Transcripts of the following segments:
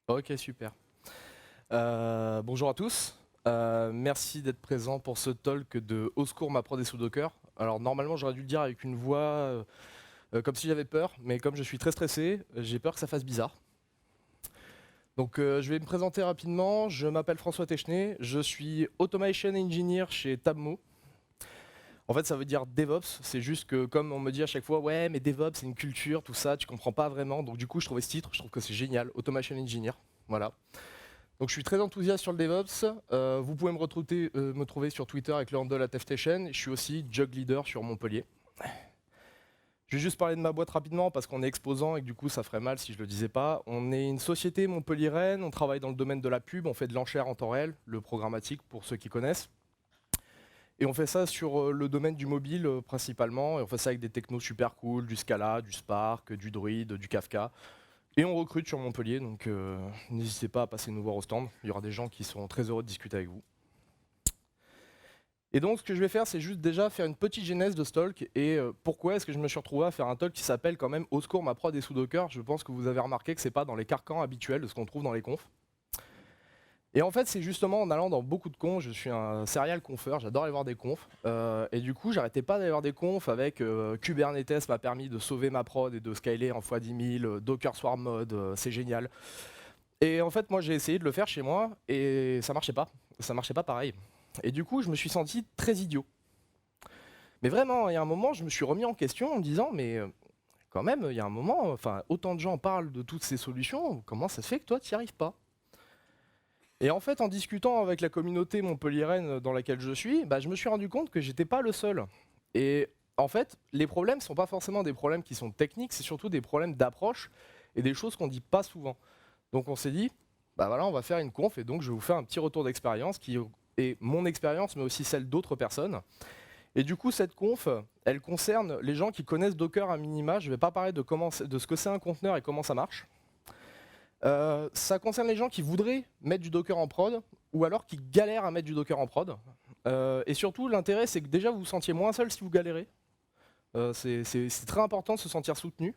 Ok, super. Bonjour à tous. Merci d'être présent pour ce talk de Au secours, ma prod est sous Docker. Alors normalement j'aurais dû le dire avec une voix comme si j'avais peur, mais comme je suis très stressé, j'ai peur que ça fasse bizarre. Donc je vais me présenter rapidement. Je m'appelle François Technay, je suis Automation Engineer chez Tabmo. En fait, ça veut dire DevOps. C'est juste que, comme on me dit à chaque fois, ouais, mais DevOps, c'est une culture, tout ça, tu comprends pas vraiment. Donc, du coup, je trouvais ce titre, je trouve que c'est génial. Automation Engineer. Voilà. Donc, je suis très enthousiaste sur le DevOps. Vous pouvez me trouver sur Twitter avec le handle @ftchen. Je suis aussi Jug Leader sur Montpellier. Je vais juste parler de ma boîte rapidement parce qu'on est exposant et que du coup, ça ferait mal si je le disais pas. On est une société montpelliéraine. On travaille dans le domaine de la pub. On fait de l'enchère en temps réel, le programmatique pour ceux qui connaissent. Et on fait ça sur le domaine du mobile principalement, et on fait ça avec des technos super cool, du Scala, du Spark, du Druid, du Kafka. Et on recrute sur Montpellier, donc n'hésitez pas à passer nous voir au stand, il y aura des gens qui seront très heureux de discuter avec vous. Et donc ce que je vais faire, c'est juste déjà faire une petite genèse de ce talk, et pourquoi est-ce que je me suis retrouvé à faire un talk qui s'appelle quand même Au secours, ma prod est sous Docker. Je pense que vous avez remarqué que c'est pas dans les carcans habituels de ce qu'on trouve dans les confs. Et en fait, c'est justement en allant dans beaucoup de confs, je suis un serial confeur, j'adore aller voir des confs, et du coup, j'arrêtais pas d'aller voir des confs avec Kubernetes m'a permis de sauver ma prod et de scaler en x10 000, Docker Swarm Mode, c'est génial. Et en fait, moi, j'ai essayé de le faire chez moi, et ça marchait pas pareil. Et du coup, je me suis senti très idiot. Mais vraiment, il y a un moment, je me suis remis en question en me disant, mais quand même, il y a un moment, enfin, autant de gens parlent de toutes ces solutions, comment ça se fait que toi, tu n'y arrives pas? Et en fait, en discutant avec la communauté montpelliéraine dans laquelle je suis, bah, je me suis rendu compte que j'étais pas le seul. Et en fait, les problèmes ne sont pas forcément des problèmes qui sont techniques, c'est surtout des problèmes d'approche et des choses qu'on dit pas souvent. Donc on s'est dit, bah voilà, on va faire une conf et donc je vais vous faire un petit retour d'expérience qui est mon expérience, mais aussi celle d'autres personnes. Et du coup, cette conf, elle concerne les gens qui connaissent Docker à minima. Je ne vais pas parler de ce que c'est un conteneur et comment ça marche. Ça concerne les gens qui voudraient mettre du Docker en prod ou alors qui galèrent à mettre du Docker en prod. Et surtout, l'intérêt, c'est que déjà vous vous sentiez moins seul si vous galérez. C'est très important de se sentir soutenu.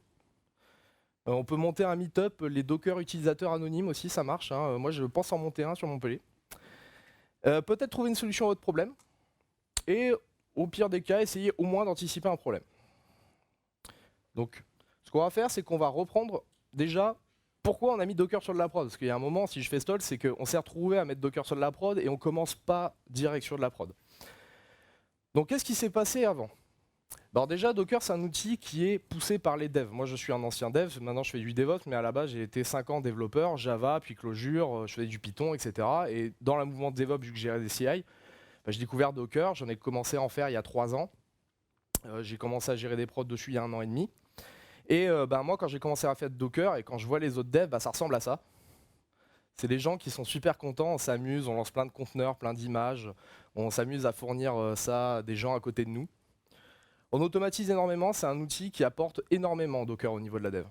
On peut monter un meet-up, les Docker utilisateurs anonymes aussi, ça marche. Hein. Moi, je pense en monter un sur Montpellier. Peut-être trouver une solution à votre problème. Et au pire des cas, essayer au moins d'anticiper un problème. Donc, ce qu'on va faire, c'est qu'on va reprendre déjà pourquoi on a mis Docker sur de la prod. Parce qu'il y a un moment, si je fais stall, c'est qu'on s'est retrouvé à mettre Docker sur de la prod et on commence pas direct sur de la prod. Donc, qu'est-ce qui s'est passé avant? Alors déjà, Docker, c'est un outil qui est poussé par les devs. Moi, je suis un ancien dev, maintenant je fais du DevOps, mais à la base, j'ai été 5 ans développeur, Java, puis Clojure, je faisais du Python, etc. Et dans le mouvement de DevOps, vu que j'ai des CI, j'ai découvert Docker, j'en ai commencé à en faire il y a 3 ans. J'ai commencé à gérer des prods dessus il y a 1 an et demi. Et moi, quand j'ai commencé à faire Docker et quand je vois les autres devs, ça ressemble à ça. C'est des gens qui sont super contents, on s'amuse, on lance plein de conteneurs, plein d'images, on s'amuse à fournir ça à des gens à côté de nous. On automatise énormément, c'est un outil qui apporte énormément Docker au niveau de la dev.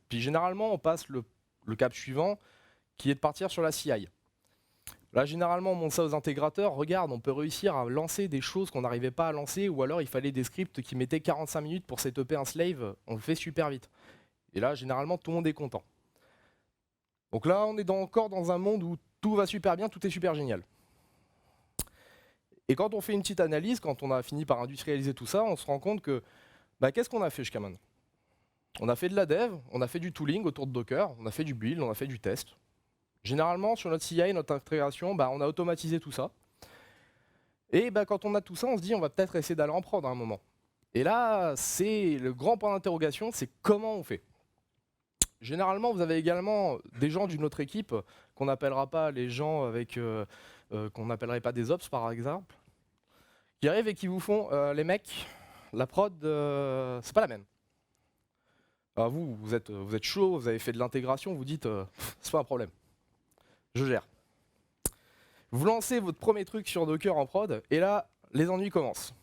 Puis généralement, on passe le cap suivant, qui est de partir sur la CI. Là, généralement, on montre ça aux intégrateurs. Regarde, on peut réussir à lancer des choses qu'on n'arrivait pas à lancer, ou alors il fallait des scripts qui mettaient 45 minutes pour setuper un slave. On le fait super vite. Et là, généralement, tout le monde est content. Donc là, on est encore dans un monde où tout va super bien, tout est super génial. Et quand on fait une petite analyse, quand on a fini par industrialiser tout ça, on se rend compte que, qu'est-ce qu'on a fait jusqu'à maintenant? On a fait de la dev, on a fait du tooling autour de Docker, on a fait du build, on a fait du test. Généralement, sur notre CI, notre intégration, on a automatisé tout ça. Et quand on a tout ça, on se dit on va peut-être essayer d'aller en prod à un moment. Et là, c'est le grand point d'interrogation, c'est comment on fait. Généralement, vous avez également des gens d'une autre équipe qu'on n'appellera pas les gens avec qu'on n'appellerait pas des ops par exemple, qui arrivent et qui vous font les mecs, la prod, c'est pas la même. Alors vous êtes chaud, vous avez fait de l'intégration, vous dites c'est pas un problème, je gère. Vous lancez votre premier truc sur Docker en prod et là, les ennuis commencent.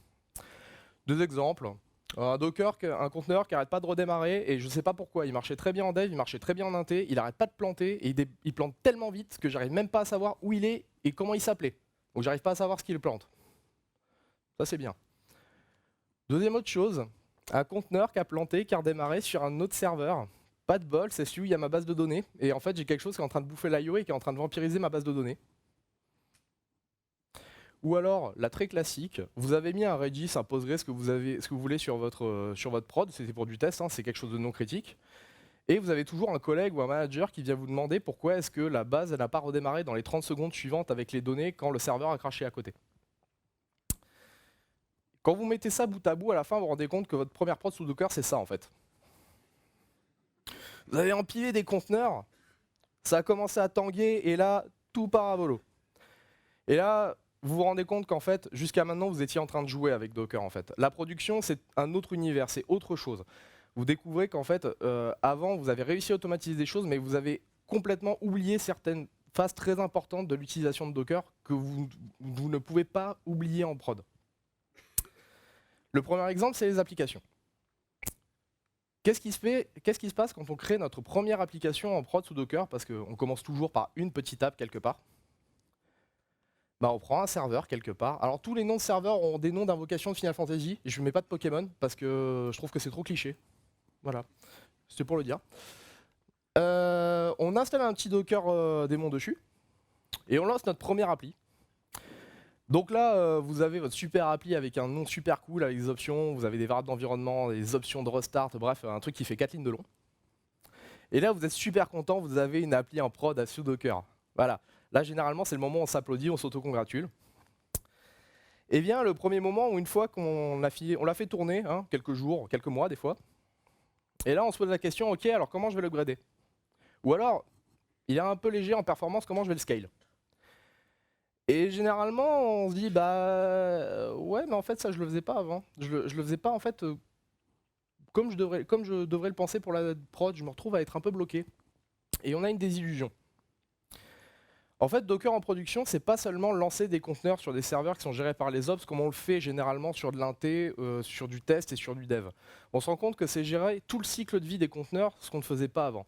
2 exemples. Un Docker, un conteneur qui n'arrête pas de redémarrer et je ne sais pas pourquoi. Il marchait très bien en dev, il marchait très bien en inté, il n'arrête pas de planter et il plante tellement vite que j'arrive même pas à savoir où il est et comment il s'appelait. Donc j'arrive pas à savoir ce qu'il plante. Ça c'est bien. Deuxième autre chose, un conteneur qui a planté, qui a redémarré sur un autre serveur Pas de bol, c'est celui où il y a ma base de données. Et en fait, j'ai quelque chose qui est en train de bouffer l'IO et qui est en train de vampiriser ma base de données. Ou alors, la très classique, vous avez mis un Redis, un Postgres, ce que vous voulez sur votre prod, c'était pour du test, hein, c'est quelque chose de non critique. Et vous avez toujours un collègue ou un manager qui vient vous demander pourquoi est-ce que la base n'a pas redémarré dans les 30 secondes suivantes avec les données quand le serveur a craché à côté. Quand vous mettez ça bout à bout, à la fin, vous vous rendez compte que votre première prod sous Docker, c'est ça en fait. Vous avez empilé des conteneurs, ça a commencé à tanguer et là, tout part à volo. Et là, vous vous rendez compte qu'en fait, jusqu'à maintenant, vous étiez en train de jouer avec Docker en fait. La production, c'est un autre univers, c'est autre chose. Vous découvrez qu'en fait, avant, vous avez réussi à automatiser des choses, mais vous avez complètement oublié certaines phases très importantes de l'utilisation de Docker que vous ne pouvez pas oublier en prod. Le premier exemple, c'est les applications. Qu'est-ce qui se passe quand on crée notre première application en prod sous Docker? Parce qu'on commence toujours par une petite app quelque part. Bah, on prend un serveur quelque part. Alors tous les noms de serveurs ont des noms d'invocation de Final Fantasy. Je ne mets pas de Pokémon parce que je trouve que c'est trop cliché. Voilà, c'était pour le dire. On installe un petit Docker démon dessus et on lance notre première appli. Donc là, vous avez votre super appli avec un nom super cool, avec des options, vous avez des variables d'environnement, des options de restart, bref, un truc qui fait 4 lignes de long. Et là, vous êtes super content, vous avez une appli en prod sous Docker. Voilà. Là, généralement, c'est le moment où on s'applaudit, on s'autocongratule. Et bien, le premier moment où une fois qu'on l'a fait tourner, hein, quelques jours, quelques mois des fois, et là, on se pose la question, ok, alors comment je vais l'upgrader? Ou alors, il est un peu léger en performance, comment je vais le scale? Et généralement, on se dit, bah ouais, mais en fait, ça, je le faisais pas avant. Je le faisais pas, en fait, comme je devrais le penser pour la prod, je me retrouve à être un peu bloqué. Et on a une désillusion. En fait, Docker en production, c'est pas seulement lancer des conteneurs sur des serveurs qui sont gérés par les ops, comme on le fait généralement sur de l'inté, sur du test et sur du dev. On se rend compte que c'est gérer tout le cycle de vie des conteneurs, ce qu'on ne faisait pas avant.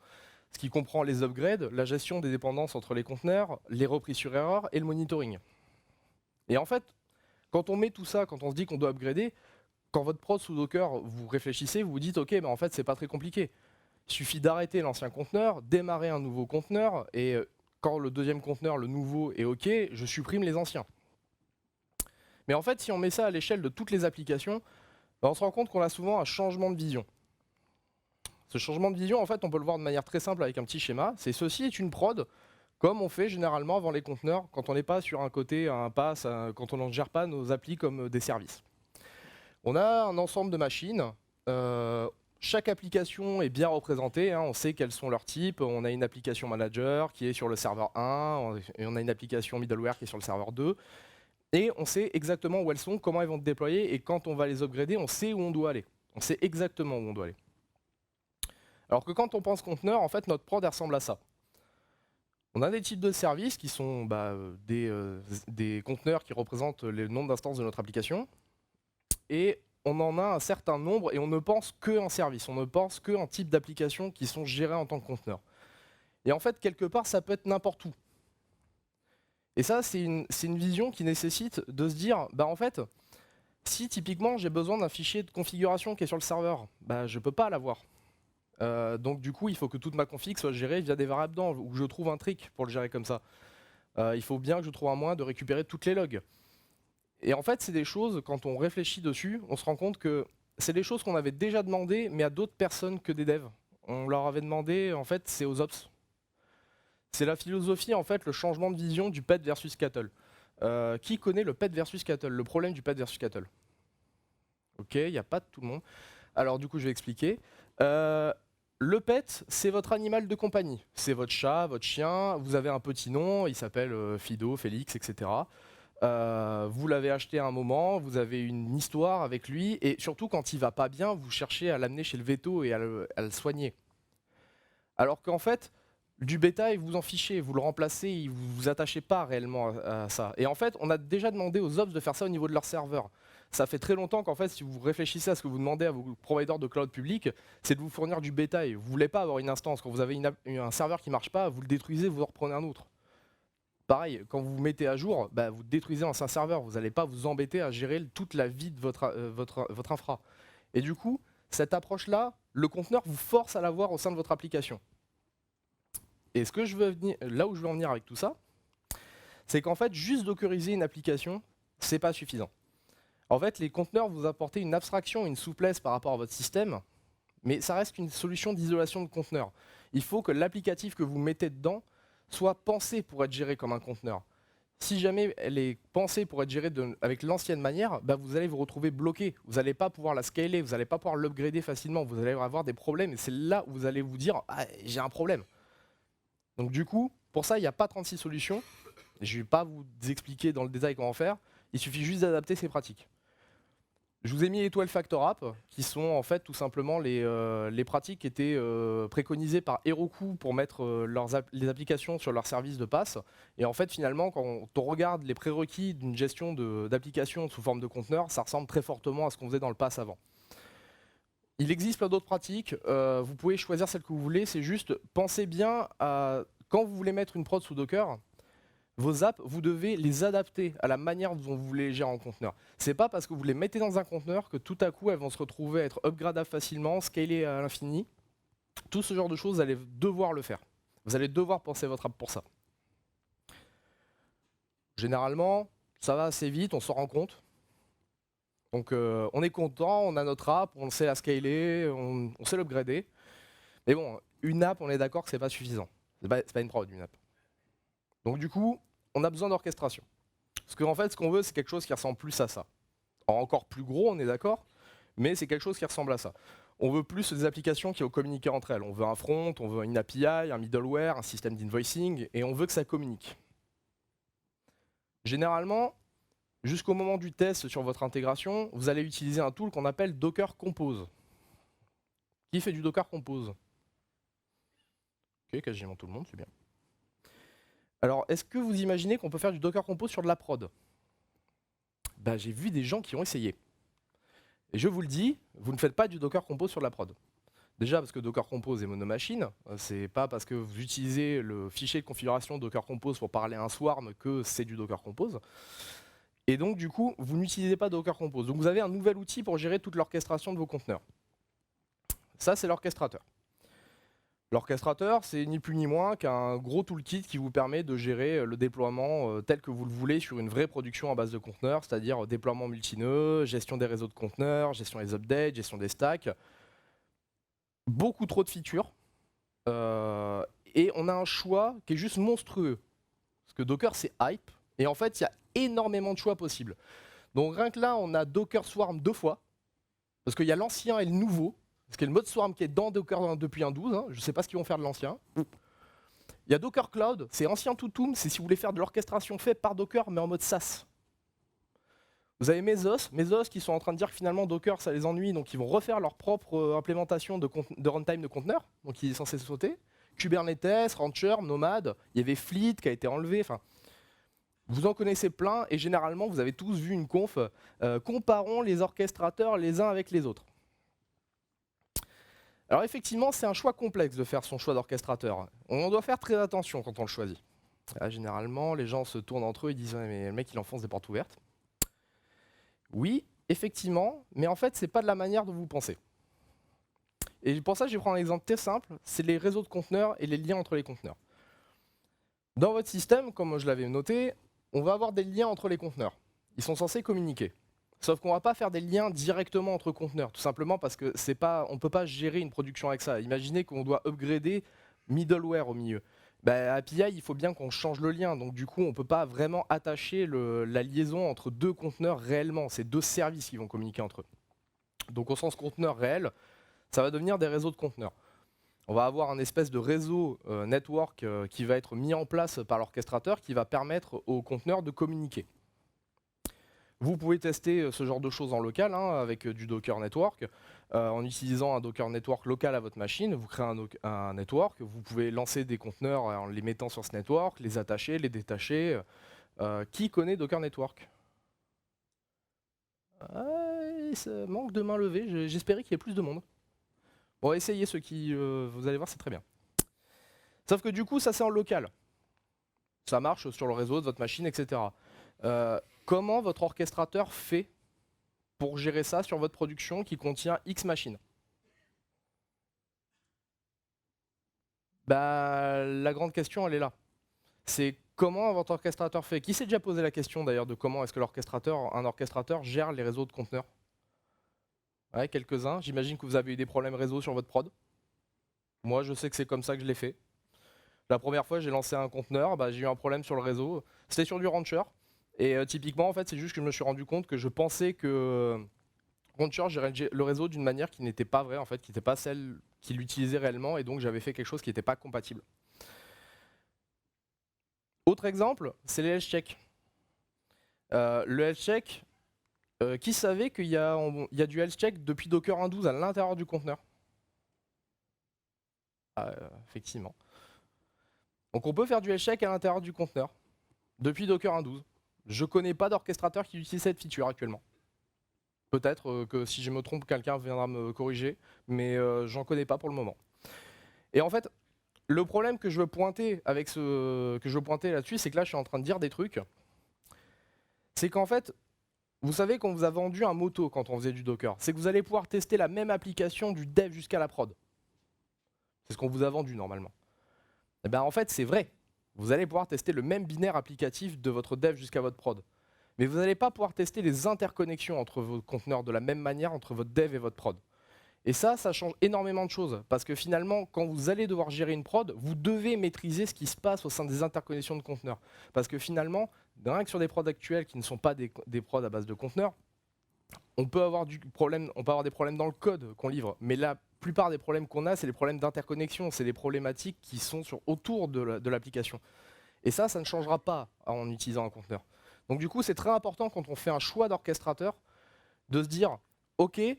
Ce qui comprend les upgrades, la gestion des dépendances entre les conteneurs, les reprises sur erreur et le monitoring. Et en fait, quand on met tout ça, quand on se dit qu'on doit upgrader, quand votre prod sous Docker, vous réfléchissez, vous vous dites ok, mais en fait c'est pas très compliqué. Il suffit d'arrêter l'ancien conteneur, démarrer un nouveau conteneur, et quand le deuxième conteneur, le nouveau, est ok, je supprime les anciens. Mais en fait, si on met ça à l'échelle de toutes les applications, on se rend compte qu'on a souvent un changement de vision. Ce changement de vision, en fait, on peut le voir de manière très simple avec un petit schéma. C'est ceci est une prod, comme on fait généralement avant les conteneurs, quand on n'est pas sur un côté, un pass, quand on ne gère pas nos applis comme des services. On a un ensemble de machines. Chaque application est bien représentée, hein, on sait quels sont leurs types. On a une application manager qui est sur le serveur 1, et on a une application middleware qui est sur le serveur 2. Et on sait exactement où elles sont, comment elles vont se déployer, et quand on va les upgrader, on sait où on doit aller. On sait exactement où on doit aller. Alors que quand on pense conteneur, en fait, notre prod ressemble à ça. On a des types de services qui sont des conteneurs qui représentent le nombre d'instances de notre application. Et on en a un certain nombre et on ne pense qu'en service, on ne pense qu'en type d'applications qui sont gérées en tant que conteneurs. Et en fait, quelque part, ça peut être n'importe où. Et ça, c'est une vision qui nécessite de se dire, bah en fait, si typiquement j'ai besoin d'un fichier de configuration qui est sur le serveur, bah je ne peux pas l'avoir. Donc du coup, il faut que toute ma config soit gérée via des variables d'env, ou que je trouve un trick pour le gérer comme ça. Il faut bien que je trouve un moyen de récupérer toutes les logs. Et en fait, c'est des choses, quand on réfléchit dessus, on se rend compte que c'est des choses qu'on avait déjà demandées, mais à d'autres personnes que des devs. On leur avait demandé, en fait, c'est aux ops. C'est la philosophie, en fait, le changement de vision du pet versus cattle. Qui connaît le pet versus cattle, le problème du pet versus cattle? Ok, il n'y a pas de tout le monde. Alors du coup, je vais expliquer. Le pet, c'est votre animal de compagnie. C'est votre chat, votre chien, vous avez un petit nom, il s'appelle Fido, Félix, etc. Vous l'avez acheté à un moment, vous avez une histoire avec lui, et surtout quand il va pas bien, vous cherchez à l'amener chez le veto et à le soigner. Alors qu'en fait, du bétail, vous en fichez, vous le remplacez, vous vous attachez pas réellement à ça. Et en fait, on a déjà demandé aux ops de faire ça au niveau de leur serveur. Ça fait très longtemps qu'en fait, si vous réfléchissez à ce que vous demandez à vos providers de cloud public, c'est de vous fournir du bétail. Vous voulez pas avoir une instance. Quand vous avez un serveur qui marche pas, vous le détruisez, vous en reprenez un autre. Pareil, quand vous vous mettez à jour, bah, vous détruisez l'ancien serveur. Vous n'allez pas vous embêter à gérer toute la vie de votre infra. Et du coup, cette approche-là, le conteneur vous force à l'avoir au sein de votre application. Et là où je veux en venir avec tout ça, c'est qu'en fait, juste dockeriser une application, c'est pas suffisant. En fait, les conteneurs vous apportent une abstraction, une souplesse par rapport à votre système, mais ça reste une solution d'isolation de conteneur. Il faut que l'applicatif que vous mettez dedans soit pensé pour être géré comme un conteneur. Si jamais elle est pensée pour être gérée avec l'ancienne manière, bah vous allez vous retrouver bloqué. Vous n'allez pas pouvoir la scaler, vous n'allez pas pouvoir l'upgrader facilement, vous allez avoir des problèmes et c'est là où vous allez vous dire ah, j'ai un problème. Donc du coup, pour ça, il n'y a pas 36 solutions. Je ne vais pas vous expliquer dans le détail comment faire, il suffit juste d'adapter ces pratiques. Je vous ai mis les 12 Factor Apps, qui sont en fait tout simplement les pratiques qui étaient préconisées par Heroku pour mettre les applications sur leurs services de pass. Et en fait, finalement, quand on regarde les prérequis d'une gestion d'applications sous forme de conteneur, ça ressemble très fortement à ce qu'on faisait dans le pass avant. Il existe plein d'autres pratiques, vous pouvez choisir celle que vous voulez, c'est juste pensez bien à quand vous voulez mettre une prod sous Docker, vos apps, vous devez les adapter à la manière dont vous voulez les gérer en conteneur. C'est pas parce que vous les mettez dans un conteneur que tout à coup elles vont se retrouver à être upgradables facilement, scalées à l'infini. Tout ce genre de choses, vous allez devoir le faire. Vous allez devoir penser votre app pour ça. Généralement, ça va assez vite, on s'en rend compte. Donc on est content, on a notre app, on sait la scaler, on sait l'upgrader. Mais bon, une app, on est d'accord que c'est pas suffisant. C'est pas une prod, une app. Donc du coup, on a besoin d'orchestration. Parce qu'en fait, ce qu'on veut, c'est quelque chose qui ressemble plus à ça. Encore plus gros, on est d'accord, mais c'est quelque chose qui ressemble à ça. On veut plus des applications qui vont communiquer entre elles. On veut un front, on veut une API, un middleware, un système d'invoicing, et on veut que ça communique. Généralement, jusqu'au moment du test sur votre intégration, vous allez utiliser un tool qu'on appelle Docker Compose. Qui fait du Docker Compose? Ok, quasiment tout le monde, c'est bien. Alors, est-ce que vous imaginez qu'on peut faire du Docker Compose sur de la prod? Bah, j'ai vu des gens qui ont essayé. Et je vous le dis, vous ne faites pas du Docker Compose sur de la prod. Déjà parce que Docker Compose est monomachine, c'est pas parce que vous utilisez le fichier de configuration Docker Compose pour parler à un swarm que c'est du Docker Compose. Et donc du coup, vous n'utilisez pas Docker Compose. Donc vous avez un nouvel outil pour gérer toute l'orchestration de vos conteneurs. Ça, c'est l'orchestrateur. L'orchestrateur, c'est ni plus ni moins qu'un gros toolkit qui vous permet de gérer le déploiement tel que vous le voulez sur une vraie production à base de conteneurs, c'est-à-dire déploiement multinœud, gestion des réseaux de conteneurs, gestion des updates, gestion des stacks. Beaucoup trop de features. Et on a un choix qui est juste monstrueux. Parce que Docker, c'est hype. Et en fait, il y a énormément de choix possibles. Donc rien que là, on a Docker Swarm 2 fois. Parce qu'il y a l'ancien et le nouveau. Parce qu'il y a le mode Swarm qui est dans Docker depuis 1.12. Hein. Je ne sais pas ce qu'ils vont faire de l'ancien. Il y a Docker Cloud, c'est ancien Toutoum, c'est si vous voulez faire de l'orchestration faite par Docker, mais en mode SaaS. Vous avez Mesos qui sont en train de dire que finalement Docker ça les ennuie, donc ils vont refaire leur propre implémentation de runtime de conteneurs, donc il est censé sauter. Kubernetes, Rancher, Nomad, il y avait Fleet qui a été enlevé, enfin. Vous en connaissez plein, et généralement vous avez tous vu une conf, comparons les orchestrateurs les uns avec les autres. Alors effectivement, c'est un choix complexe de faire son choix d'orchestrateur. On doit faire très attention quand on le choisit. Là, généralement, les gens se tournent entre eux et disent ouais, mais le mec il enfonce des portes ouvertes. Oui, effectivement, mais en fait, c'est pas de la manière dont vous pensez. Et pour ça, je vais prendre un exemple très simple, c'est les réseaux de conteneurs et les liens entre les conteneurs. Dans votre système, comme je l'avais noté, on va avoir des liens entre les conteneurs. Ils sont censés communiquer. Sauf qu'on ne va pas faire des liens directement entre conteneurs, tout simplement parce que on ne peut pas gérer une production avec ça. Imaginez qu'on doit upgrader middleware au milieu. Bah, API, il faut bien qu'on change le lien, donc du coup on ne peut pas vraiment attacher la liaison entre deux conteneurs réellement, c'est deux services qui vont communiquer entre eux. Donc au sens conteneur réel, ça va devenir des réseaux de conteneurs. On va avoir un espèce de réseau network qui va être mis en place par l'orchestrateur qui va permettre aux conteneurs de communiquer. Vous pouvez tester ce genre de choses en local hein, avec du Docker Network. En utilisant un Docker Network local à votre machine, vous créez un network, vous pouvez lancer des conteneurs en les mettant sur ce network, les attacher, les détacher. Qui connaît Docker Network? Ça manque de main levée, j'espérais qu'il y ait plus de monde. Bon, essayez ceux qui, vous allez voir, c'est très bien. Sauf que du coup, ça c'est en local. Ça marche sur le réseau de votre machine, etc. Comment votre orchestrateur fait pour gérer ça sur votre production qui contient X machines? Bah, la grande question, elle est là. C'est comment votre orchestrateur fait. Qui s'est déjà posé la question d'ailleurs de comment est-ce que un orchestrateur gère les réseaux de conteneurs? Ouais, quelques-uns. J'imagine que vous avez eu des problèmes réseau sur votre prod. Moi, je sais que c'est comme ça que je l'ai fait. La première fois, j'ai lancé un conteneur, bah, j'ai eu un problème sur le réseau. C'était sur du Rancher. Et typiquement, en fait, c'est juste que je me suis rendu compte que je pensais que Rancher gérait le réseau d'une manière qui n'était pas vraie, en fait, qui n'était pas celle qu'il utilisait réellement, et donc j'avais fait quelque chose qui n'était pas compatible. Autre exemple, c'est les health checks. Le health check, qui savait qu'il y a du health check depuis Docker 1.12 à l'intérieur du conteneur? Effectivement. Donc on peut faire du health check à l'intérieur du conteneur depuis Docker 1.12. Je connais pas d'orchestrateur qui utilise cette feature actuellement. Peut-être que si je me trompe, quelqu'un viendra me corriger, mais j'en connais pas pour le moment. Et en fait, le problème que je veux pointer là-dessus, c'est que là, je suis en train de dire des trucs. C'est qu'en fait, vous savez qu'on vous a vendu un moto quand on faisait du Docker. C'est que vous allez pouvoir tester la même application du dev jusqu'à la prod. C'est ce qu'on vous a vendu normalement. Et bien en fait, c'est vrai. Vous allez pouvoir tester le même binaire applicatif de votre dev jusqu'à votre prod. Mais vous n'allez pas pouvoir tester les interconnexions entre vos conteneurs de la même manière entre votre dev et votre prod. Et ça change énormément de choses. Parce que finalement, quand vous allez devoir gérer une prod, vous devez maîtriser ce qui se passe au sein des interconnexions de conteneurs. Parce que finalement, rien que sur des prods actuels qui ne sont pas des prods à base de conteneurs, on peut avoir des problèmes dans le code qu'on livre. Mais la plupart des problèmes qu'on a, c'est les problèmes d'interconnexion. C'est les problématiques qui sont autour de l'application. Et ça ne changera pas en utilisant un conteneur. Donc du coup, c'est très important quand on fait un choix d'orchestrateur de se dire, ok, il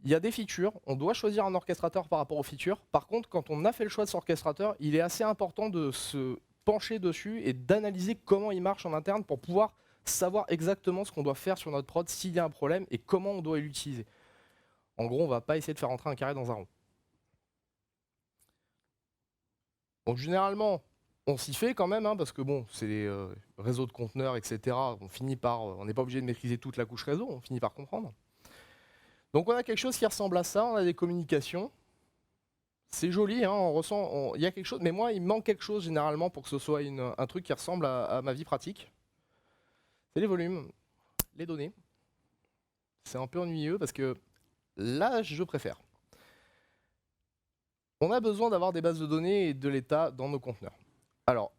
y a des features, on doit choisir un orchestrateur par rapport aux features. Par contre, quand on a fait le choix de cet orchestrateur, il est assez important de se pencher dessus et d'analyser comment il marche en interne pour pouvoir savoir exactement ce qu'on doit faire sur notre prod s'il y a un problème et comment on doit l'utiliser. En gros, on ne va pas essayer de faire rentrer un carré dans un rond. Donc généralement, on s'y fait quand même, hein, parce que bon, c'est les réseaux de conteneurs, etc. On n'est pas obligé de maîtriser toute la couche réseau, on finit par comprendre. Donc on a quelque chose qui ressemble à ça, on a des communications. C'est joli, hein, il y a quelque chose, mais moi il me manque quelque chose généralement pour que ce soit un truc qui ressemble à ma vie pratique. C'est les volumes, les données. C'est un peu ennuyeux parce que là je préfère. On a besoin d'avoir des bases de données et de l'état dans nos conteneurs. Alors,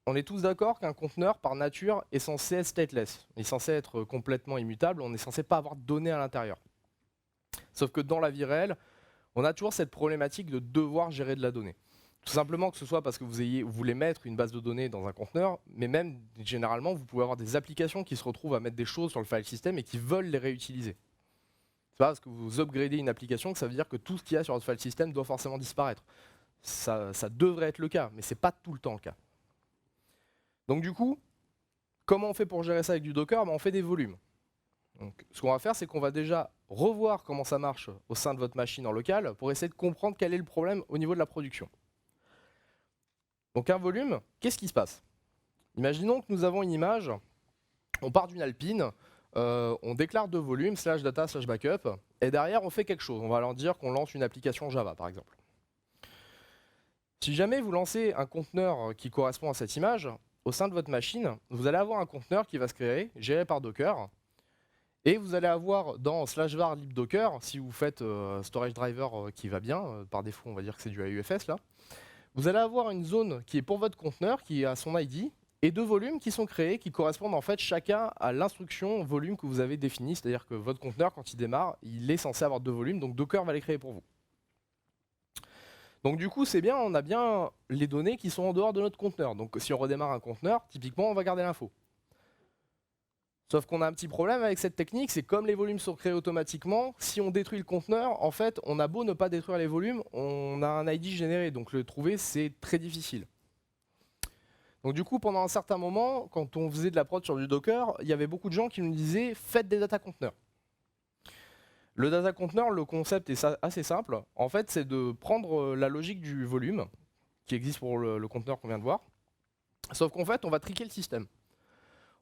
on est tous d'accord qu'un conteneur, par nature, est censé être stateless. Il est censé être complètement immutable, on est censé pas avoir de données à l'intérieur. Sauf que dans la vie réelle, on a toujours cette problématique de devoir gérer de la donnée. Tout simplement que ce soit parce que vous voulez mettre une base de données dans un conteneur, mais même, généralement, vous pouvez avoir des applications qui se retrouvent à mettre des choses sur le file system et qui veulent les réutiliser. C'est pas parce que vous upgradez une application que ça veut dire que tout ce qu'il y a sur votre file system doit forcément disparaître. Ça devrait être le cas, mais c'est pas tout le temps le cas. Donc du coup, comment on fait pour gérer ça avec du Docker? On fait des volumes. Donc, ce qu'on va faire, c'est qu'on va déjà revoir comment ça marche au sein de votre machine en local pour essayer de comprendre quel est le problème au niveau de la production. Donc un volume, qu'est-ce qui se passe? Imaginons que nous avons une image, on part d'une Alpine, on déclare deux volumes, /data, /backup, et derrière on fait quelque chose. On va leur dire qu'on lance une application Java par exemple. Si jamais vous lancez un conteneur qui correspond à cette image, au sein de votre machine, vous allez avoir un conteneur qui va se créer, géré par Docker, et vous allez avoir dans /var libdocker, si vous faites storage driver qui va bien, par défaut on va dire que c'est du AUFS là, vous allez avoir une zone qui est pour votre conteneur, qui a son ID, et deux volumes qui sont créés, qui correspondent en fait chacun à l'instruction volume que vous avez définie, c'est-à-dire que votre conteneur, quand il démarre, il est censé avoir deux volumes, donc Docker va les créer pour vous. Donc du coup, c'est bien, on a bien les données qui sont en dehors de notre conteneur. Donc si on redémarre un conteneur, typiquement, on va garder l'info. Sauf qu'on a un petit problème avec cette technique, c'est comme les volumes sont créés automatiquement, si on détruit le conteneur, en fait, on a beau ne pas détruire les volumes, on a un ID généré, donc le trouver, c'est très difficile. Donc du coup, pendant un certain moment, quand on faisait de la prod sur du Docker, il y avait beaucoup de gens qui nous disaient « faites des data conteneurs ». Le data conteneur, le concept est assez simple. En fait, c'est de prendre la logique du volume, qui existe pour le conteneur qu'on vient de voir, sauf qu'en fait, on va triquer le système.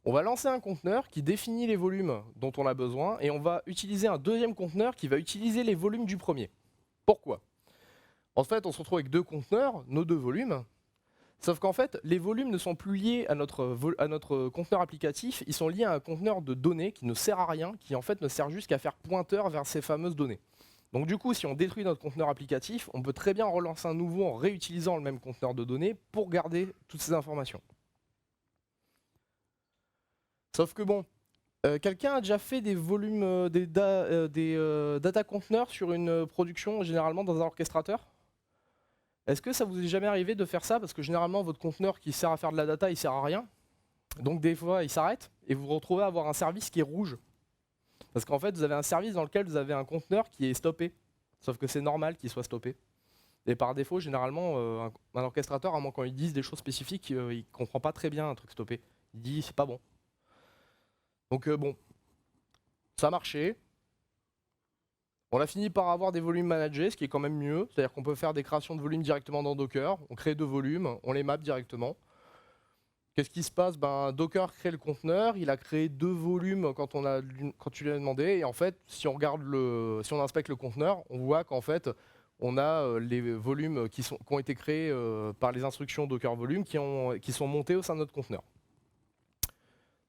On va lancer un conteneur qui définit les volumes dont on a besoin, et on va utiliser un deuxième conteneur qui va utiliser les volumes du premier. Pourquoi? En fait, on se retrouve avec deux conteneurs, nos deux volumes, sauf qu'en fait, les volumes ne sont plus liés à notre conteneur applicatif, ils sont liés à un conteneur de données qui ne sert à rien, qui en fait ne sert juste qu'à faire pointeur vers ces fameuses données. Donc du coup, si on détruit notre conteneur applicatif, on peut très bien relancer un nouveau en réutilisant le même conteneur de données pour garder toutes ces informations. Sauf que bon, quelqu'un a déjà fait des volumes, data conteneurs sur une production, généralement dans un orchestrateur? Est-ce que ça vous est jamais arrivé de faire ça? Parce que généralement, votre conteneur qui sert à faire de la data, il sert à rien. Donc des fois, il s'arrête et vous vous retrouvez à avoir un service qui est rouge. Parce qu'en fait, vous avez un service dans lequel vous avez un conteneur qui est stoppé. Sauf que c'est normal qu'il soit stoppé. Et par défaut, généralement, un orchestrateur, à moins qu'on lui dise des choses spécifiques, il ne comprend pas très bien un truc stoppé. Il dit c'est pas bon. Donc bon, ça a marché. On a fini par avoir des volumes managés, ce qui est quand même mieux. C'est-à-dire qu'on peut faire des créations de volumes directement dans Docker. On crée deux volumes, on les map directement. Qu'est-ce qui se passe? Docker crée le conteneur, il a créé deux volumes quand tu lui as demandé. Et en fait, si on inspecte le conteneur, on voit qu'en fait, on a les volumes qui ont été créés par les instructions Docker volume qui sont montés au sein de notre conteneur.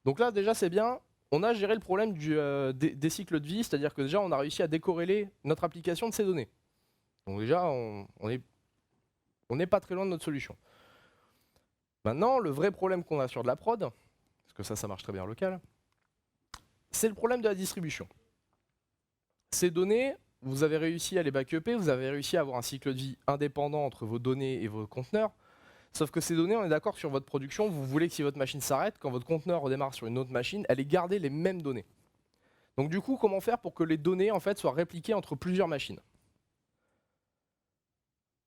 Donc là, déjà, c'est bien. On a géré le problème des cycles de vie, c'est-à-dire que déjà, on a réussi à décorréler notre application de ces données. Donc déjà, on n'est pas très loin de notre solution. Maintenant, le vrai problème qu'on a sur de la prod, parce que ça marche très bien en local, c'est le problème de la distribution. Ces données, vous avez réussi à les backuper, vous avez réussi à avoir un cycle de vie indépendant entre vos données et vos conteneurs. Sauf que ces données, on est d'accord sur votre production, vous voulez que si votre machine s'arrête, quand votre conteneur redémarre sur une autre machine, elle ait gardé les mêmes données. Donc du coup, comment faire pour que les données en fait, soient répliquées entre plusieurs machines?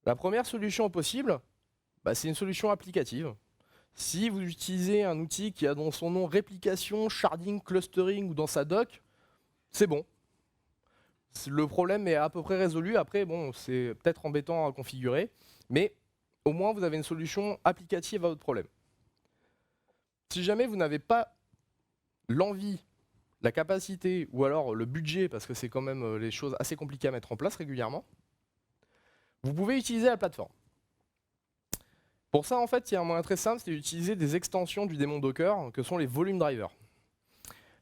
La première solution possible, c'est une solution applicative. Si vous utilisez un outil qui a dans son nom réplication, sharding, clustering ou dans sa doc, c'est bon. Le problème est à peu près résolu. Après, bon, c'est peut-être embêtant à configurer, mais au moins vous avez une solution applicative à votre problème. Si jamais vous n'avez pas l'envie, la capacité ou alors le budget, parce que c'est quand même les choses assez compliquées à mettre en place régulièrement, vous pouvez utiliser la plateforme. Pour ça, en fait, il y a un moyen très simple, c'est d'utiliser des extensions du démon Docker, que sont les volume drivers.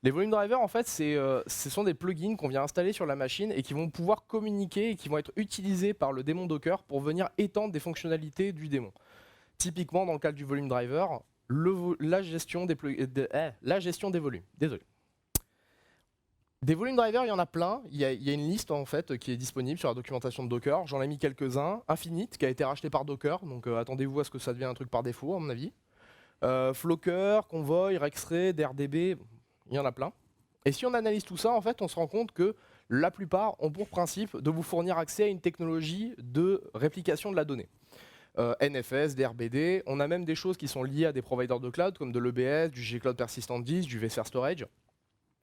Les volume drivers, en fait, ce sont des plugins qu'on vient installer sur la machine et qui vont pouvoir communiquer et qui vont être utilisés par le démon Docker pour venir étendre des fonctionnalités du démon. Typiquement, dans le cas du volume driver, la gestion des volumes. Désolé. Des volume drivers, il y en a plein. Il y a une liste en fait qui est disponible sur la documentation de Docker. J'en ai mis quelques-uns. Infinite, qui a été racheté par Docker. Donc attendez-vous à ce que ça devienne un truc par défaut, à mon avis. Flocker, Convoy, Rexthread, RDB, il y en a plein. Et si on analyse tout ça, en fait, on se rend compte que la plupart ont pour principe de vous fournir accès à une technologie de réplication de la donnée. NFS, DRBD, on a même des choses qui sont liées à des providers de cloud comme de l'EBS, du G-Cloud Persistent Disk, du vSphere Storage,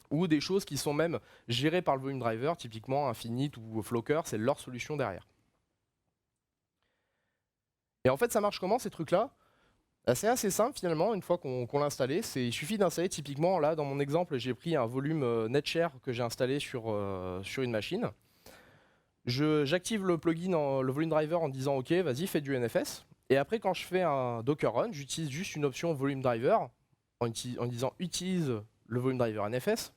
ou des choses qui sont même gérées par le volume driver, typiquement Infinite ou Flocker, c'est leur solution derrière. Et en fait, ça marche comment ces trucs-là? C'est assez simple finalement, une fois qu'on l'a installé, il suffit d'installer typiquement, là dans mon exemple, j'ai pris un volume NetShare que j'ai installé sur une machine. J'active le plugin, le volume driver en disant OK, vas-y, fais du NFS. Et après, quand je fais un Docker Run, j'utilise juste une option volume driver en disant utilise le volume driver NFS.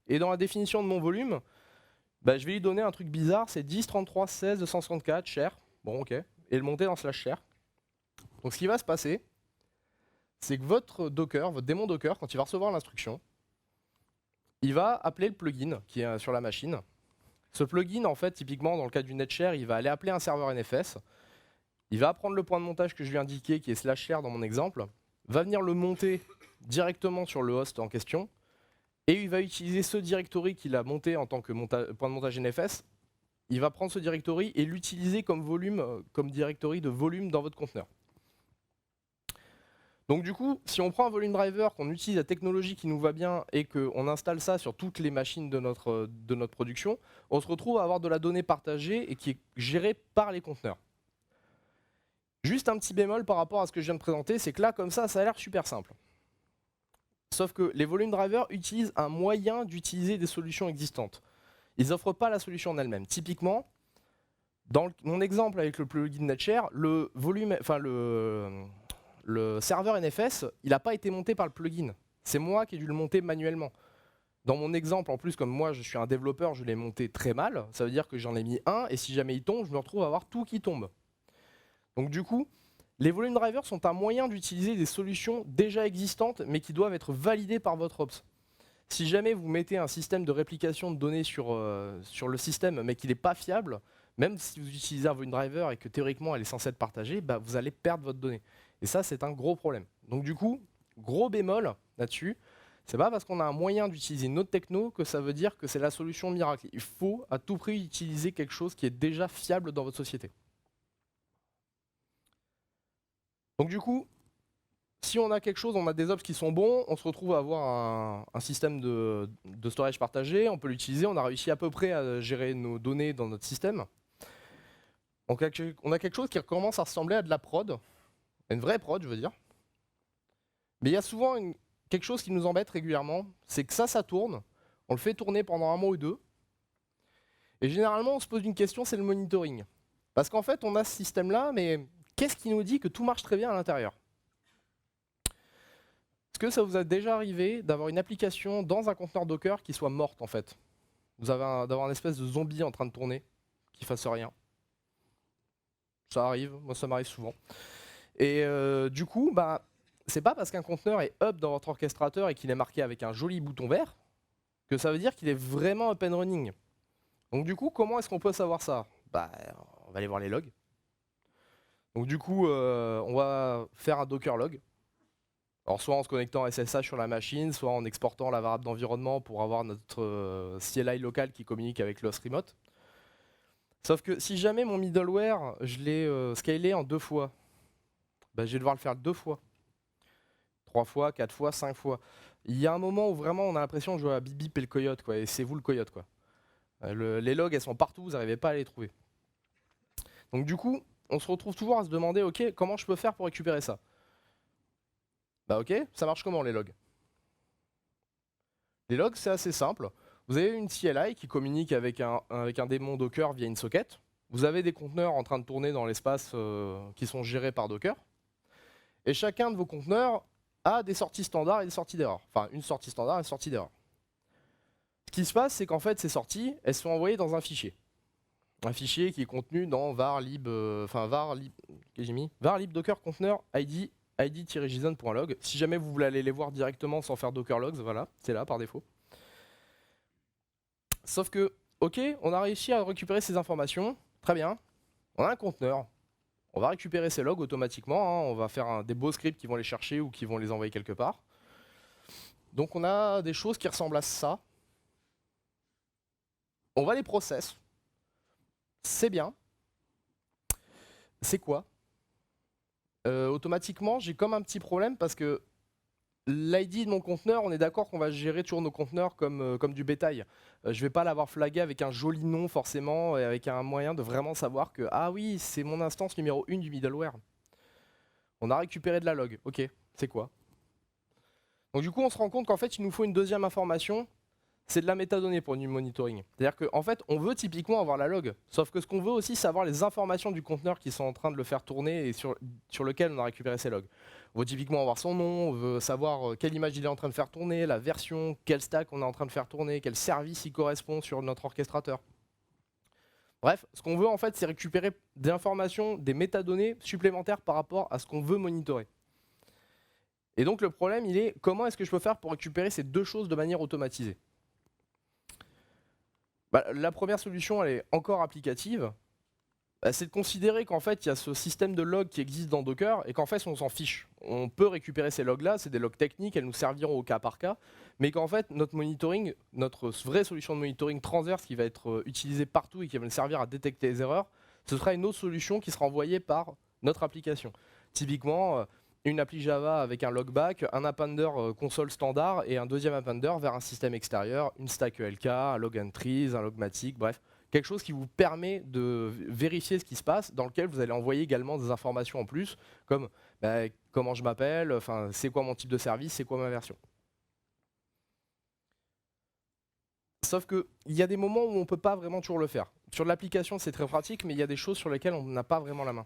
Et dans la définition de mon volume, je vais lui donner un truc bizarre, c'est 10, 33, 16, 254, share. Bon, OK. Et le monter dans /share. Donc ce qui va se passer, c'est que votre Docker, votre démon Docker, quand il va recevoir l'instruction, il va appeler le plugin qui est sur la machine. Ce plugin, en fait, typiquement, dans le cas du NetShare, il va aller appeler un serveur NFS. Il va apprendre le point de montage que je lui ai indiqué, qui est /share dans mon exemple, va venir le monter directement sur le host en question, et il va utiliser ce directory qu'il a monté en tant que point de montage NFS. Il va prendre ce directory et l'utiliser comme directory de volume dans votre conteneur. Donc du coup, si on prend un volume driver, qu'on utilise la technologie qui nous va bien et qu'on installe ça sur toutes les machines de notre production, on se retrouve à avoir de la donnée partagée et qui est gérée par les conteneurs. Juste un petit bémol par rapport à ce que je viens de présenter, c'est que là, comme ça a l'air super simple. Sauf que les volume drivers utilisent un moyen d'utiliser des solutions existantes. Ils n'offrent pas la solution en elle-même. Typiquement, Dans mon exemple avec le plugin NetShare, le volume, enfin le serveur NFS, il n'a pas été monté par le plugin. C'est moi qui ai dû le monter manuellement. Dans mon exemple, en plus, comme moi je suis un développeur, je l'ai monté très mal. Ça veut dire que j'en ai mis un, et si jamais il tombe, je me retrouve à avoir tout qui tombe. Donc du coup, les volume drivers sont un moyen d'utiliser des solutions déjà existantes, mais qui doivent être validées par votre ops. Si jamais vous mettez un système de réplication de données sur le système, mais qu'il n'est pas fiable, même si vous utilisez un volume driver et que théoriquement elle est censée être partagée, bah, vous allez perdre votre donnée. Et ça, c'est un gros problème. Donc du coup, gros bémol là-dessus, c'est pas parce qu'on a un moyen d'utiliser notre techno que ça veut dire que c'est la solution miracle. Il faut à tout prix utiliser quelque chose qui est déjà fiable dans votre société. Donc du coup, si on a quelque chose, on a des ops qui sont bons, on se retrouve à avoir un système de storage partagé, on peut l'utiliser, on a réussi à peu près à gérer nos données dans notre système. Donc on a quelque chose qui commence à ressembler à de la prod, une vraie prod je veux dire. Mais il y a souvent quelque chose qui nous embête régulièrement, c'est que ça tourne, on le fait tourner pendant un mois ou deux, et généralement on se pose une question, c'est le monitoring. Parce qu'en fait on a ce système là, mais qu'est-ce qui nous dit que tout marche très bien à l'intérieur ? Est-ce que ça vous a déjà arrivé d'avoir une application dans un conteneur Docker qui soit morte en fait ? D'avoir un espèce de zombie en train de tourner, qui fasse rien. Ça arrive, moi ça m'arrive souvent. Et du coup, bah, c'est pas parce qu'un conteneur est up dans votre orchestrateur et qu'il est marqué avec un joli bouton vert que ça veut dire qu'il est vraiment up and running. Donc du coup, comment est-ce qu'on peut savoir ça ? Bah, on va aller voir les logs. Donc du coup, on va faire un Docker log. Alors soit en se connectant à SSH sur la machine, soit en exportant la variable d'environnement pour avoir notre CLI local qui communique avec l'host remote. Sauf que si jamais mon middleware, je l'ai scalé en 2 fois, bah, je vais devoir le faire 2 fois. 3 fois, 4 fois, 5 fois. Il y a un moment où vraiment on a l'impression de jouer à Bip Bip et le coyote, quoi, et c'est vous le coyote, quoi. Les logs, elles sont partout, vous n'arrivez pas à les trouver. Donc du coup, on se retrouve toujours à se demander, ok, comment je peux faire pour récupérer ça ? Bah ok, ça marche comment les logs ? Les logs, c'est assez simple. Vous avez une CLI qui communique avec un démon Docker via une socket. Vous avez des conteneurs en train de tourner dans l'espace qui sont gérés par Docker. Et chacun de vos conteneurs a des sorties standards et des sorties d'erreur. Enfin, une sortie standard et une sortie d'erreur. Ce qui se passe, c'est qu'en fait, ces sorties, elles sont envoyées dans un fichier. Un fichier qui est contenu dans var lib docker container id-json.log. Si jamais vous voulez aller les voir directement sans faire docker logs, voilà, c'est là par défaut. Sauf que, ok, on a réussi à récupérer ces informations, très bien. On a un conteneur, on va récupérer ces logs automatiquement, hein, on va faire des beaux scripts qui vont les chercher ou qui vont les envoyer quelque part. Donc on a des choses qui ressemblent à ça. On va les process. C'est bien. C'est quoi ? Automatiquement, j'ai comme un petit problème parce que l'ID de mon conteneur, on est d'accord qu'on va gérer toujours nos conteneurs comme du bétail. Je ne vais pas l'avoir flagué avec un joli nom forcément et avec un moyen de vraiment savoir que ah oui, c'est mon instance numéro 1 du middleware. On a récupéré de la log. Ok, c'est quoi ? Donc du coup, on se rend compte qu'en fait, il nous faut une deuxième information. C'est de la métadonnée pour du monitoring. C'est-à-dire qu'en fait, on veut typiquement avoir la log. Sauf que ce qu'on veut aussi, c'est avoir les informations du conteneur qui sont en train de le faire tourner et sur lequel on a récupéré ces logs. On veut typiquement avoir son nom, on veut savoir quelle image il est en train de faire tourner, la version, quel stack on est en train de faire tourner, quel service il correspond sur notre orchestrateur. Bref, ce qu'on veut en fait, c'est récupérer des informations, des métadonnées supplémentaires par rapport à ce qu'on veut monitorer. Et donc le problème, il est comment est-ce que je peux faire pour récupérer ces deux choses de manière automatisée ? Bah, la première solution, elle est encore applicative. Bah, c'est de considérer qu'en fait, il y a ce système de logs qui existe dans Docker et qu'en fait, on s'en fiche. On peut récupérer ces logs-là, c'est des logs techniques, elles nous serviront au cas par cas, mais qu'en fait, notre monitoring, notre vraie solution de monitoring transverse qui va être utilisée partout et qui va nous servir à détecter les erreurs, ce sera une autre solution qui sera envoyée par notre application. Typiquement, une appli Java avec un logback, un appender console standard et un deuxième appender vers un système extérieur, une stack ELK, un log entries, un logmatic, bref. Quelque chose qui vous permet de vérifier ce qui se passe, dans lequel vous allez envoyer également des informations en plus, comme bah, comment je m'appelle, c'est quoi mon type de service, c'est quoi ma version. Sauf qu'il y a des moments où on ne peut pas vraiment toujours le faire. Sur l'application, c'est très pratique, mais il y a des choses sur lesquelles on n'a pas vraiment la main.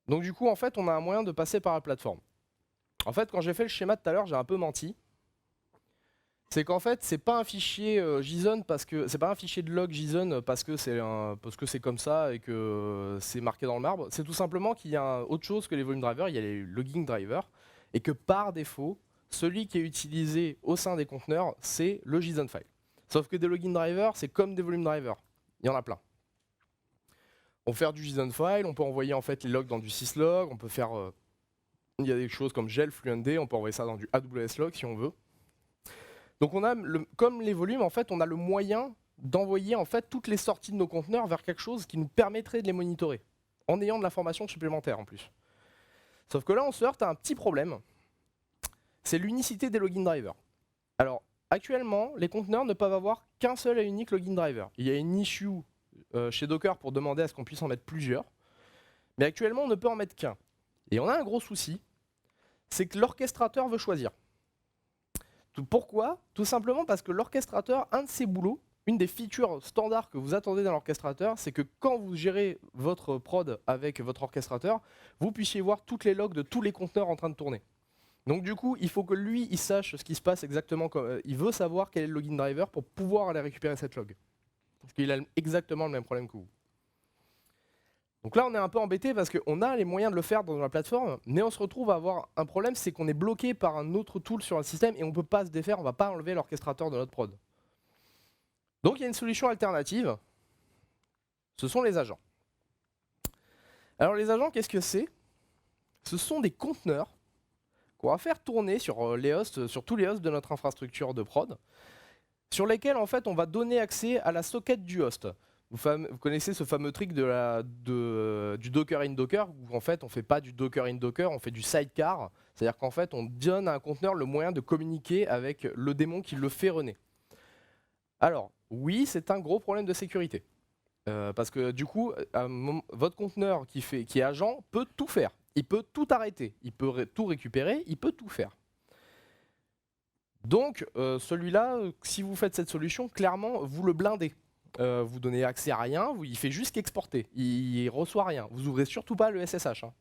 Donc du coup, en fait, on a un moyen de passer par la plateforme. En fait, quand j'ai fait le schéma tout à l'heure, j'ai un peu menti. C'est qu'en fait, c'est pas un fichier JSON parce que c'est pas un fichier de log JSON parce que c'est comme ça et que c'est marqué dans le marbre. C'est tout simplement qu'il y a autre chose que les volume drivers, il y a les logging drivers et que par défaut, celui qui est utilisé au sein des conteneurs, c'est le JSON file. Sauf que des logging drivers, c'est comme des volume drivers. Il y en a plein. On peut faire du JSON file, on peut envoyer en fait les logs dans du syslog, on peut faire il y a des choses comme gel, fluentd, on peut envoyer ça dans du AWS log si on veut. Donc on a, comme les volumes, en fait, on a le moyen d'envoyer en fait toutes les sorties de nos conteneurs vers quelque chose qui nous permettrait de les monitorer, en ayant de l'information supplémentaire en plus. Sauf que là, on se heurte à un petit problème, c'est l'unicité des login drivers. Alors, actuellement, les conteneurs ne peuvent avoir qu'un seul et unique login driver. Il y a une issue chez Docker pour demander à ce qu'on puisse en mettre plusieurs, mais actuellement, on ne peut en mettre qu'un. Et on a un gros souci, c'est que l'orchestrateur veut choisir. Pourquoi? Tout simplement parce que l'orchestrateur, un de ses boulots, une des features standards que vous attendez d'un orchestrateur, c'est que quand vous gérez votre prod avec votre orchestrateur, vous puissiez voir toutes les logs de tous les conteneurs en train de tourner. Donc du coup, il faut que lui, il sache ce qui se passe exactement. Il veut savoir quel est le login driver pour pouvoir aller récupérer cette log. Parce qu'il a exactement le même problème que vous. Donc là, on est un peu embêté parce qu'on a les moyens de le faire dans la plateforme, mais on se retrouve à avoir un problème, c'est qu'on est bloqué par un autre tool sur le système et on ne peut pas se défaire, on ne va pas enlever l'orchestrateur de notre prod. Donc il y a une solution alternative, ce sont les agents. Alors les agents, qu'est-ce que c'est? Ce sont des conteneurs qu'on va faire tourner sur les hosts, sur tous les hosts de notre infrastructure de prod, sur lesquels en fait on va donner accès à la socket du host. Vous connaissez ce fameux truc du Docker in Docker, où en fait on ne fait pas du Docker in Docker, on fait du sidecar, c'est-à-dire qu'en fait on donne à un conteneur le moyen de communiquer avec le démon qui le fait runner. Alors oui, c'est un gros problème de sécurité, parce que du coup, votre conteneur qui est agent peut tout faire, il peut tout arrêter, il peut tout récupérer, il peut tout faire. Donc celui-là, si vous faites cette solution, clairement vous le blindez. Vous donnez accès à rien, il fait juste qu'exporter, il reçoit rien. Vous ouvrez surtout pas le SSH. Hein.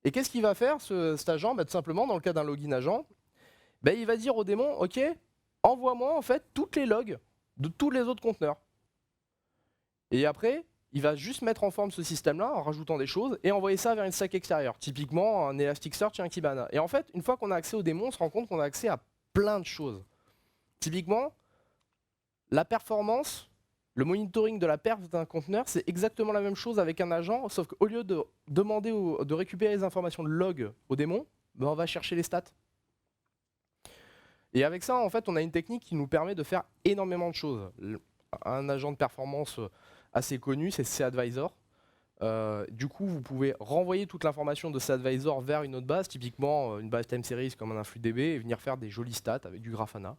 Et qu'est-ce qu'il va faire cet agent? Tout simplement, dans le cas d'un login agent, il va dire au démon, ok, envoie-moi en fait toutes les logs de tous les autres conteneurs. Et après, il va juste mettre en forme ce système-là en rajoutant des choses et envoyer ça vers une stack extérieure, typiquement un Elasticsearch et un Kibana. Et en fait, une fois qu'on a accès au démon, on se rend compte qu'on a accès à plein de choses. Typiquement, la performance, le monitoring de la perf d'un conteneur, c'est exactement la même chose avec un agent, sauf qu'au lieu de demander de récupérer les informations de log au démon, on va chercher les stats. Et avec ça, en fait, on a une technique qui nous permet de faire énormément de choses. Un agent de performance assez connu, c'est cAdvisor. Du coup, vous pouvez renvoyer toute l'information de cAdvisor vers une autre base, typiquement une base time series comme un InfluDB, et venir faire des jolies stats avec du Grafana.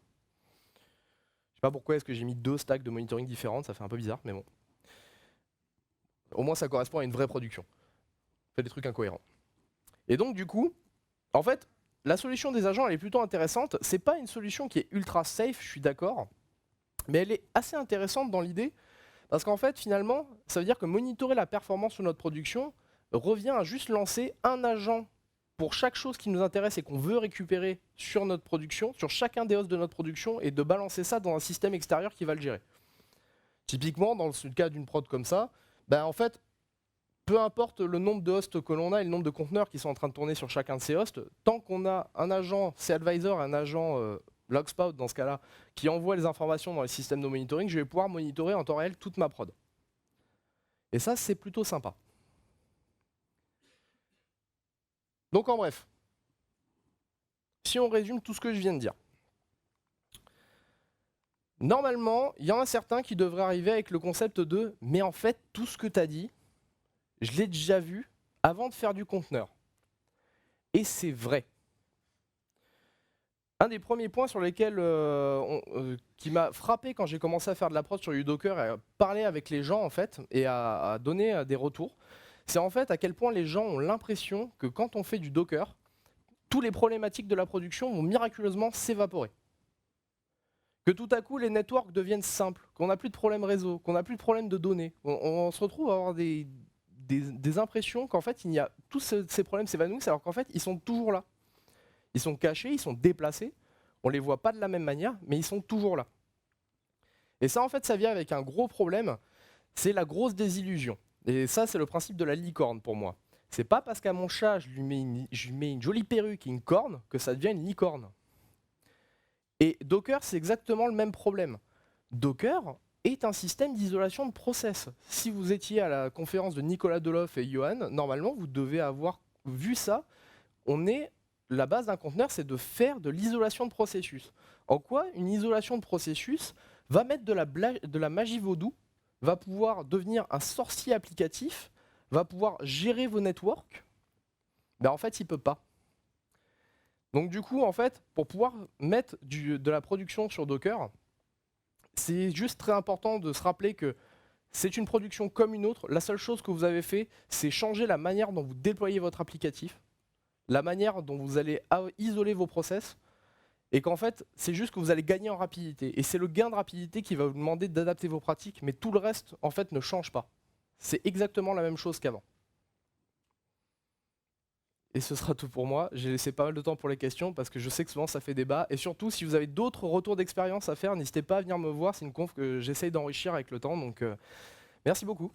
Je sais pas pourquoi est-ce que j'ai mis 2 stacks de monitoring différentes, ça fait un peu bizarre, mais bon. Au moins ça correspond à une vraie production. On fait des trucs incohérents. Et donc du coup, en fait, la solution des agents elle est plutôt intéressante. C'est pas une solution qui est ultra safe, je suis d'accord, mais elle est assez intéressante dans l'idée, parce qu'en fait finalement, ça veut dire que monitorer la performance de notre production revient à juste lancer un agent pour chaque chose qui nous intéresse et qu'on veut récupérer sur notre production, sur chacun des hosts de notre production, et de balancer ça dans un système extérieur qui va le gérer. Typiquement, dans le cas d'une prod comme ça, en fait, peu importe le nombre de hosts que l'on a et le nombre de conteneurs qui sont en train de tourner sur chacun de ces hosts, tant qu'on a un agent cAdvisor, un agent Logspout dans ce cas-là, qui envoie les informations dans les systèmes de monitoring, je vais pouvoir monitorer en temps réel toute ma prod. Et ça, c'est plutôt sympa. Donc en bref, si on résume tout ce que je viens de dire. Normalement, il y en a certains qui devraient arriver avec le concept de « mais en fait, tout ce que tu as dit, je l'ai déjà vu avant de faire du conteneur ». Et c'est vrai. Un des premiers points sur lesquels qui m'a frappé quand j'ai commencé à faire de la prod sur du Docker et à parler avec les gens en fait, et à donner des retours, c'est en fait à quel point les gens ont l'impression que quand on fait du Docker, tous les problématiques de la production vont miraculeusement s'évaporer. Que tout à coup les networks deviennent simples, qu'on n'a plus de problème réseau, qu'on n'a plus de problème de données. On se retrouve à avoir des impressions qu'en fait il y a tous ces problèmes s'évanouissent alors qu'en fait ils sont toujours là. Ils sont cachés, ils sont déplacés, on les voit pas de la même manière, mais ils sont toujours là. Et ça en fait ça vient avec un gros problème, c'est la grosse désillusion. Et ça c'est le principe de la licorne pour moi. C'est pas parce qu'à mon chat je lui mets une jolie perruque et une corne que ça devient une licorne. Et Docker, c'est exactement le même problème. Docker est un système d'isolation de process. Si vous étiez à la conférence de Nicolas Deloff et Johan, normalement, vous devez avoir vu ça. La base d'un conteneur, c'est de faire de l'isolation de processus. En quoi une isolation de processus va mettre de la magie vaudou, va pouvoir devenir un sorcier applicatif, va pouvoir gérer vos networks? Ben en fait, il ne peut pas. Donc du coup, en fait, pour pouvoir mettre de la production sur Docker, c'est juste très important de se rappeler que c'est une production comme une autre. La seule chose que vous avez fait, c'est changer la manière dont vous déployez votre applicatif, la manière dont vous allez isoler vos process, et qu'en fait, c'est juste que vous allez gagner en rapidité. Et c'est le gain de rapidité qui va vous demander d'adapter vos pratiques, mais tout le reste, en fait, ne change pas. C'est exactement la même chose qu'avant. Et ce sera tout pour moi. J'ai laissé pas mal de temps pour les questions parce que je sais que souvent ça fait débat. Et surtout, si vous avez d'autres retours d'expérience à faire, n'hésitez pas à venir me voir. C'est une conf que j'essaye d'enrichir avec le temps. Donc, merci beaucoup.